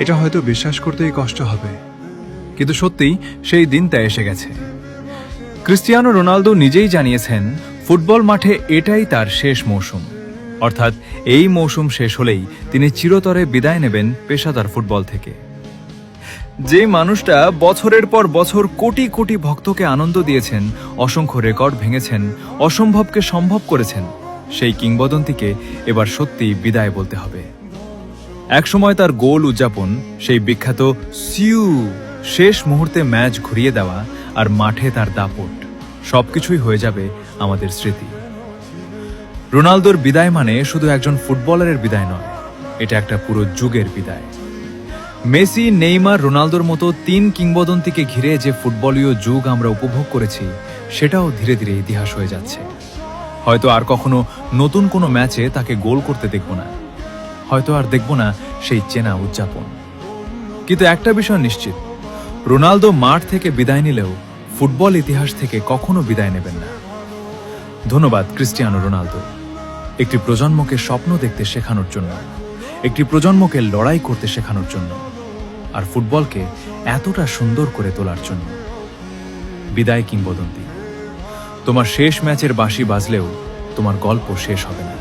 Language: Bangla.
এটা হয়তো বিশ্বাস করতেই কষ্ট হবে। কিন্তু সত্যিই সেই দিনটা এসে গেছে। ক্রিস্টিয়ানো রোনালদো নিজেই জানিয়েছেন, ফুটবল মাঠে এটাই তার শেষ মৌসুম। অর্থাৎ এই মৌসুম শেষ হলেই তিনি চিরতরে বিদায় নেবেন পেশাদার ফুটবল থেকে। যে মানুষটা বছরের পর বছর কোটি কোটি ভক্তকে আনন্দ দিয়েছেন, অসংখ্য রেকর্ড ভেঙেছেন, অসম্ভবকে সম্ভব করেছেন, সেই কিংবদন্তিকে এবার সত্যি বিদায় বলতে হবে। একসময় তার গোল উদযাপন, সেই বিখ্যাত সিউ, শেষ মুহূর্তে ম্যাচ ঘুরিয়ে দেওয়া, আর মাঠে তার দাপট, সবকিছুই হয়ে যাবে আমাদের স্মৃতি। রোনালদোর বিদায় মানে শুধু একজন ফুটবলারের বিদায় নয়, এটা একটা পুরো যুগের বিদায়। মেসি, নেইমার, রোনালদোর মতো তিন কিংবদন্তিকে ঘিরে যে ফুটবলীয় যুগ আমরা উপভোগ করেছি, সেটাও ধীরে ধীরে ইতিহাস হয়ে যাচ্ছে। হয়তো আর কখনো নতুন কোনো ম্যাচে তাকে গোল করতে দেখব না, হয়তো আর দেখব না সেই চেনা উদযাপন। কিন্তু একটা বিষয় নিশ্চিত, রোনালদো মাঠ থেকে বিদায় নিলেও ফুটবল ইতিহাস থেকে কখনো বিদায় নেবেন না। ধন্যবাদ ক্রিস্টিয়ানো রোনালদো, একটি প্রজন্মকে স্বপ্ন দেখতে শেখানোর জন্য, একটি প্রজন্মকে লড়াই করতে শেখানোর জন্য, আর ফুটবলকে এতটা সুন্দর করে তোলার জন্য। বিদায় কিংবদন্তি, তোমার শেষ ম্যাচের বাঁশি বাজলেও তোমার গল্প শেষ হবে না।